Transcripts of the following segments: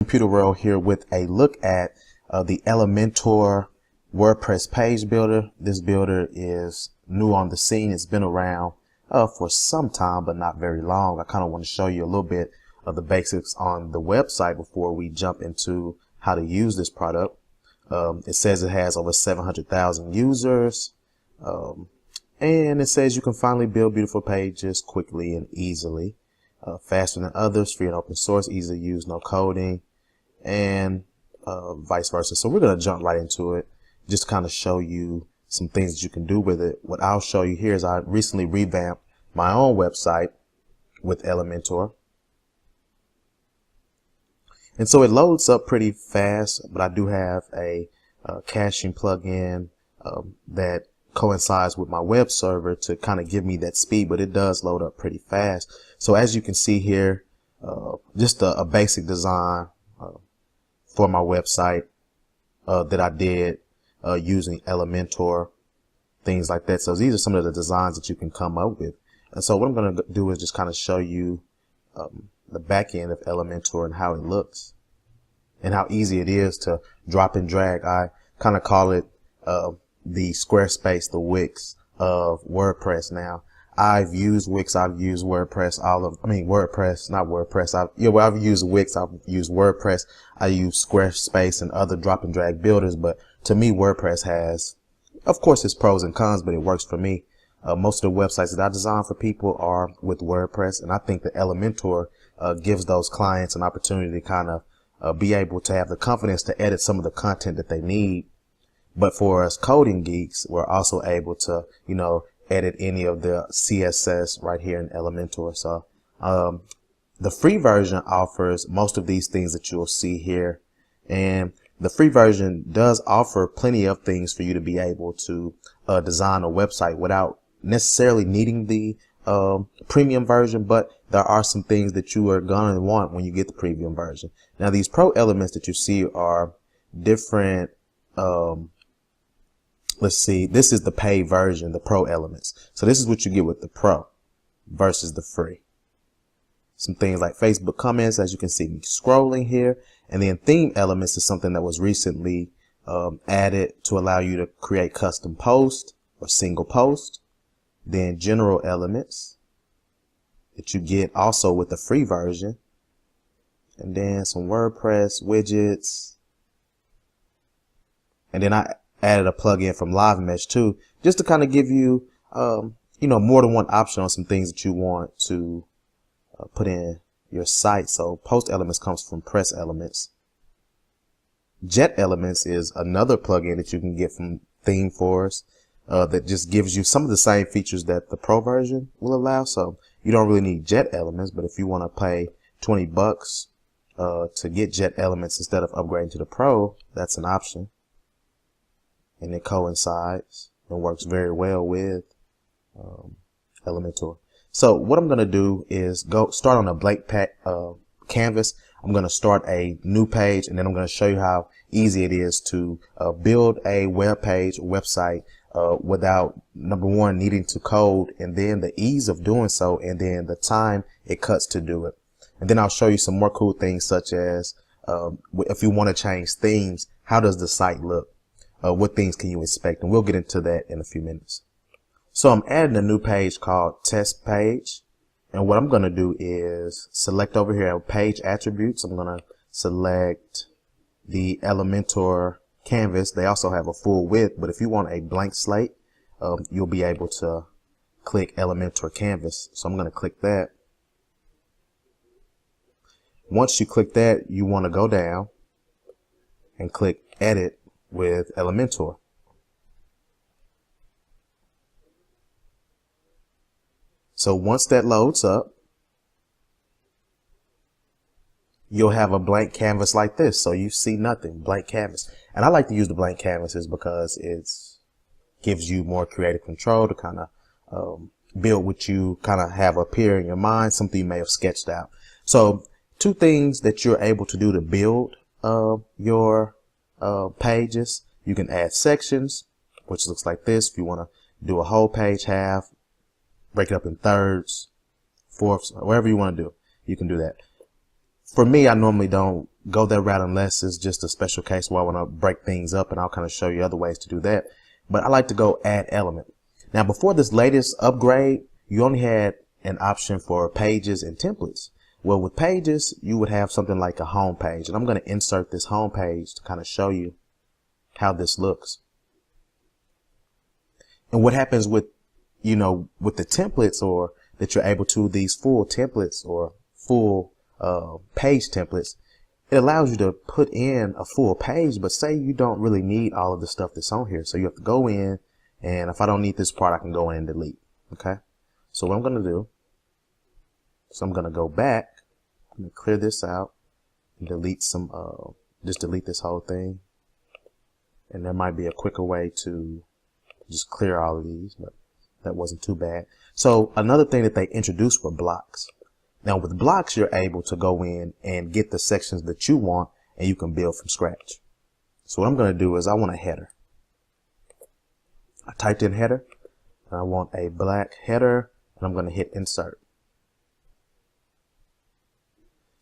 Computer World here with a look at the Elementor WordPress page builder. This builder is new on the scene. It's been around for some time, but not very long. I kind of want to show you a little bit of the basics on the website before we jump into how to use this product. It says it has over 700,000 users, and it says you can finally build beautiful pages quickly and easily. Faster than others, free and open source, easy to use, no coding, and vice versa. So we're going to jump right into it, just kind of show you some things that you can do with it. What I'll show you here is I recently revamped my own website with Elementor. And so it loads up pretty fast, but I do have a caching plugin that coincides with my web server to kind of give me that speed, but it does load up pretty fast. So as you can see here, just a basic design for my website that I did using Elementor, things like that. So these are some of the designs that you can come up with. And so what I'm going to do is just kind of show you the back end of Elementor and how it looks and how easy it is to drop and drag. I kind of call it the Squarespace, the Wix of WordPress. Now, I've used Wix, I've used WordPress, WordPress, not WordPress. I've used Wix, I've used WordPress, I use Squarespace and other drop and drag builders. But to me, WordPress has, of course, its pros and cons, but it works for me. Most of the websites that I design for people are with WordPress, and I think that Elementor gives those clients an opportunity to kind of be able to have the confidence to edit some of the content that they need. But for us coding geeks, we're also able to, edit any of the CSS right here in Elementor. So the free version offers most of these things that you'll see here. And the free version does offer plenty of things for you to be able to design a website without necessarily needing the premium version. But there are some things that you are going to want when you get the premium version. Now, these pro elements that you see are different. Let's see, this is the paid version, the pro elements. So this is what you get with the pro versus the free. Some things like Facebook comments, as you can see me scrolling here. And then theme elements is something that was recently added to allow you to create custom posts or single post. Then general elements that you get also with the free version. And then some WordPress widgets. And then I added a plugin from Live Mesh too, just to kind of give you, more than one option on some things that you want to put in your site. So post elements comes from press elements. Jet elements is another plugin that you can get from ThemeForest that just gives you some of the same features that the pro version will allow. So you don't really need jet elements, but if you want to pay $20 to get jet elements instead of upgrading to the pro, that's an option. And it coincides and works very well with Elementor. So what I'm going to do is go start on a blank canvas. I'm going to start a new page, and then I'm going to show you how easy it is to build a web page, website without, number one, needing to code, and then the ease of doing so, and then the time it cuts to do it. And then I'll show you some more cool things, such as if you want to change themes, how does the site look? What things can you expect? And we'll get into that in a few minutes. So I'm adding a new page called test page. And what I'm going to do is select over here page attributes. I'm going to select the Elementor canvas. They also have a full width, but if you want a blank slate, you'll be able to click Elementor canvas. So I'm going to click that. Once you click that, you want to go down and click edit with Elementor. So once that loads up, you'll have a blank canvas like this. So you see nothing, blank canvas. And I like to use the blank canvases because it gives you more creative control to kind of build what you kind of have appear in your mind, something you may have sketched out. So two things that you're able to do to build your pages. You can add sections, which looks like this. If you want to do a whole page, half, break it up in thirds, fourths, whatever you want to do, you can do that. For me, I normally don't go that route unless it's just a special case where I want to break things up, and I'll kind of show you other ways to do that. But I like to go add element. Now, before this latest upgrade, you only had an option for pages and templates. Well, with pages, you would have something like a home page, and I'm going to insert this home page to kind of show you how this looks. And what happens with, with the templates, or that you're able to, these full templates or full page templates, it allows you to put in a full page, but say you don't really need all of the stuff that's on here. So you have to go in, and if I don't need this part, I can go in and delete. Okay. So what I'm going to do, I'm going to go back, I'm going to clear this out and delete some, just delete this whole thing. And there might be a quicker way to just clear all of these, but that wasn't too bad. So another thing that they introduced were blocks. Now with blocks, you're able to go in and get the sections that you want, and you can build from scratch. So what I'm going to do is I want a header. I typed in header, and I want a black header, and I'm going to hit insert.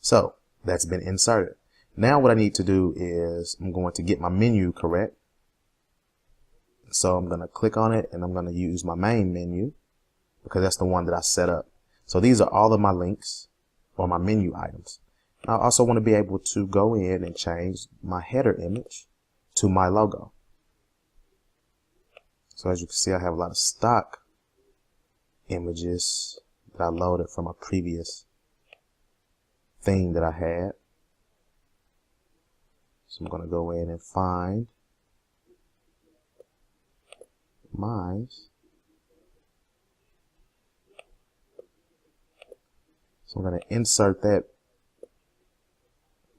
So that's been inserted. Now what I need to do is I'm going to get my menu correct. So I'm going to click on it, and I'm going to use my main menu because that's the one that I set up. So these are all of my links or my menu items. I also want to be able to go in and change my header image to my logo. So as you can see, I have a lot of stock images that I loaded from a previous thing that I had. So I'm going to go in and find mine. So I'm going to insert that.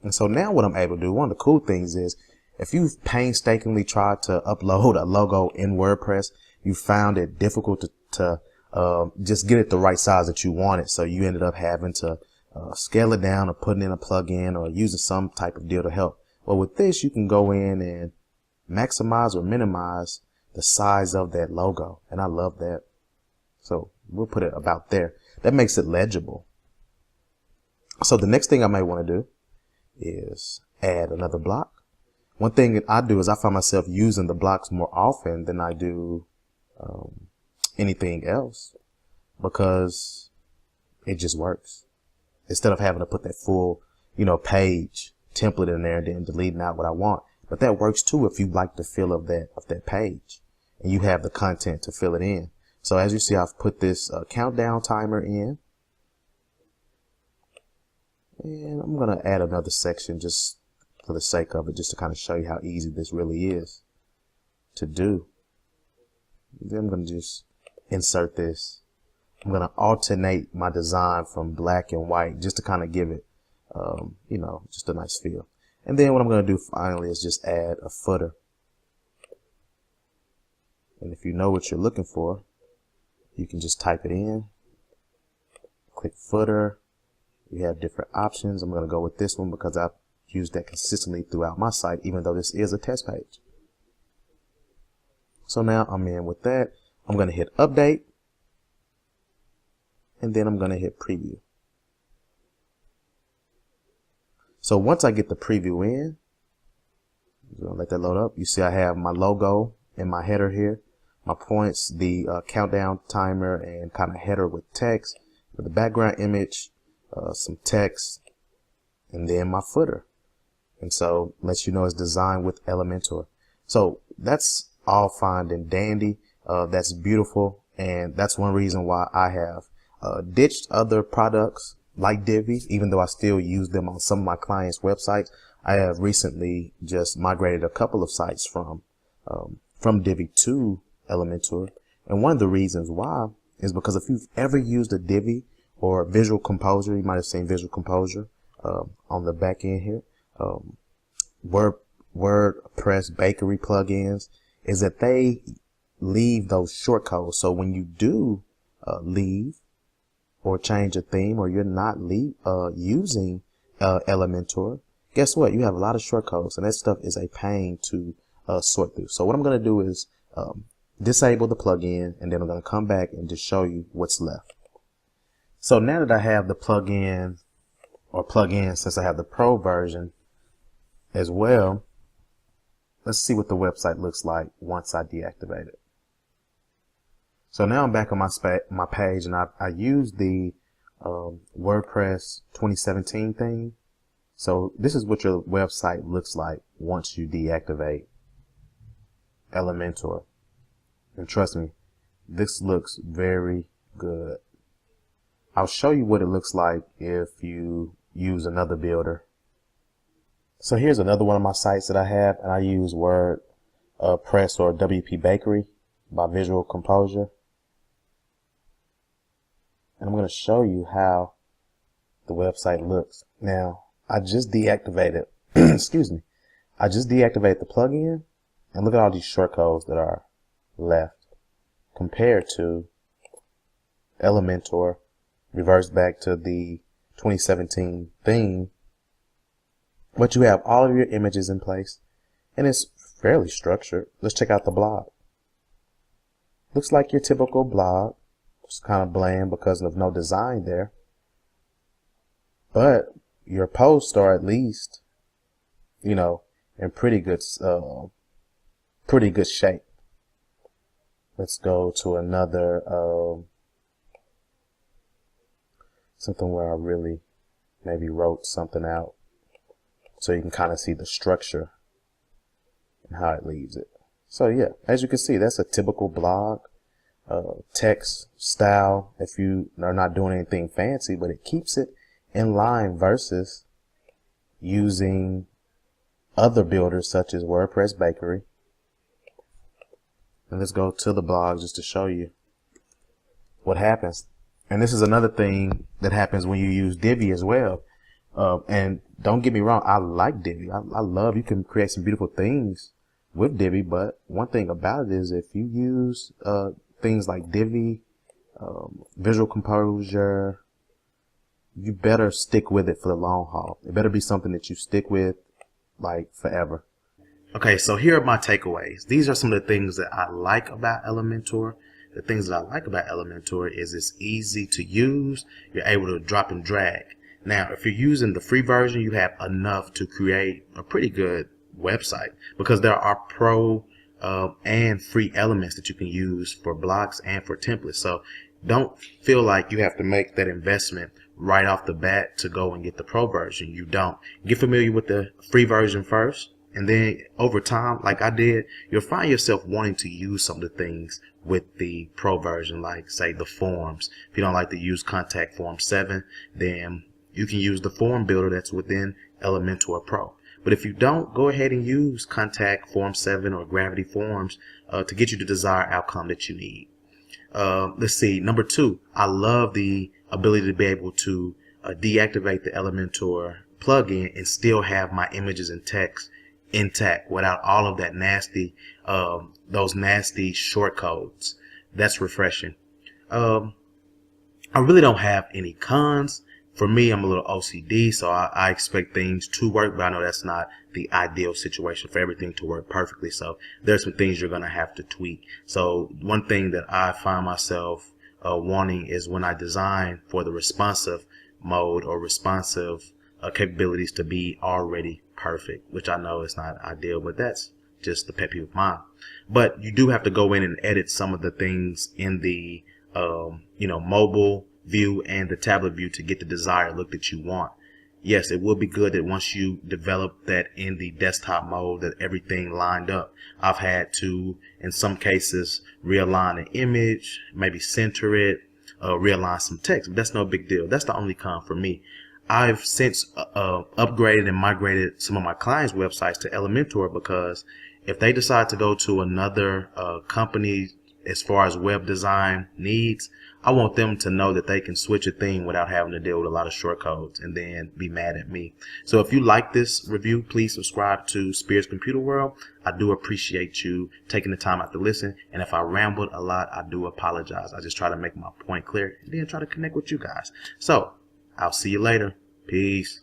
And so now what I'm able to do, one of the cool things is, if you've painstakingly tried to upload a logo in WordPress, you found it difficult to just get it the right size that you want it. So you ended up having to scale it down or putting in a plugin or using some type of deal to help. Well, with this, you can go in and maximize or minimize the size of that logo. And I love that. So we'll put it about there. That makes it legible. So the next thing I might want to do is add another block. One thing that I do is I find myself using the blocks more often than I do anything else, because it just works. Instead of having to put that full, page template in there and then deleting out what I want. But that works too if you like the feel of that page and you have the content to fill it in. So as you see, I've put this countdown timer in. And I'm going to add another section just for the sake of it, just to kind of show you how easy this really is to do. Then I'm going to just insert this. I'm going to alternate my design from black and white just to kind of give it, just a nice feel. And then what I'm going to do finally is just add a footer. And if you know what you're looking for, you can just type it in, click footer. You have different options. I'm going to go with this one because I've used that consistently throughout my site, even though this is a test page. So now I'm in with that. I'm going to hit update, and then I'm going to hit preview. So once I get the preview in, I'm going to let that load up. You see I have my logo and my header here, my points, the countdown timer, and kind of header with text, with the background image, some text, and then my footer. And so lets you know it's designed with Elementor. So that's all fine and dandy. That's beautiful. And that's one reason why I have ditched other products like Divi, even though I still use them on some of my clients' websites. I have recently just migrated a couple of sites from Divi to Elementor. And one of the reasons why is because if you've ever used a Divi or Visual Composer, you might have seen Visual Composer on the back end here, WordPress bakery plugins, is that they leave those shortcodes. So when you do leave or change a theme, or you're not using Elementor, guess what? You have a lot of shortcodes, and that stuff is a pain to sort through. So what I'm going to do is disable the plugin, and then I'm going to come back and just show you what's left. So now that I have the plugin, or plugin, since I have the pro version as well. Let's see what the website looks like once I deactivate it. So now I'm back on my page, and I used the WordPress 2017 theme. So this is what your website looks like once you deactivate Elementor. And trust me, this looks very good. I'll show you what it looks like if you use another builder. So here's another one of my sites that I have, and I use WordPress or WP Bakery by Visual Composer. And I'm going to show you how the website looks. Now, I just deactivated, excuse me, I just deactivated the plugin, and look at all these shortcodes that are left compared to Elementor. Reverse back to the 2017 theme, but you have all of your images in place, and it's fairly structured. Let's check out the blog. Looks like your typical blog. It's kind of bland because of no design there, but your posts are at least, you know, in pretty good shape. Let's go to another something where I really maybe wrote something out so you can kind of see the structure and how it leaves it. So yeah, as you can see, that's a typical blog text style if you are not doing anything fancy, but it keeps it in line versus using other builders such as WordPress Bakery. And let's go to the blog just to show you what happens. And this is another thing that happens when you use Divi as well. And don't get me wrong, I like Divi. I love, you can create some beautiful things with Divi, but one thing about it is if you use things like Divi, Visual Composer, you better stick with it for the long haul. It better be something that you stick with like forever. Okay, so here are my takeaways. These are some of the things that I like about Elementor. The things that I like about Elementor is it's easy to use. You're able to drop and drag. Now, if you're using the free version, you have enough to create a pretty good website because there are pro and free elements that you can use for blocks and for templates. So don't feel like you have to make that investment right off the bat to go and get the pro version. You don't. Get familiar with the free version first. And then over time, like I did, you'll find yourself wanting to use some of the things with the pro version, like say the forms. If you don't like to use Contact Form 7, then you can use the form builder that's within Elementor Pro. But if you don't, go ahead and use Contact Form 7 or Gravity Forms to get you the desired outcome that you need. Let's see, number 2, I love the ability to be able to deactivate the Elementor plugin and still have my images and text intact without all of that nasty, those nasty shortcodes. That's refreshing. I really don't have any cons. For me, I'm a little OCD, so I expect things to work, but I know that's not the ideal situation for everything to work perfectly. So there's some things you're going to have to tweak. So one thing that I find myself wanting is when I design for the responsive mode or responsive capabilities to be already perfect, which I know is not ideal, but that's just the pet peeve of mine. But you do have to go in and edit some of the things in the mobile view and the tablet view to get the desired look that you want. Yes, it will be good that once you develop that in the desktop mode that everything lined up. I've had to, in some cases, realign an image, maybe center it, realign some text, but that's no big deal. That's the only con for me. I've since upgraded and migrated some of my clients' websites to Elementor because if they decide to go to another company as far as web design needs, I want them to know that they can switch a thing without having to deal with a lot of shortcodes and then be mad at me. So if you like this review, please subscribe to Spears Computer World. I do appreciate you taking the time out to listen. And if I rambled a lot, I do apologize. I just try to make my point clear and then try to connect with you guys. So I'll see you later. Peace.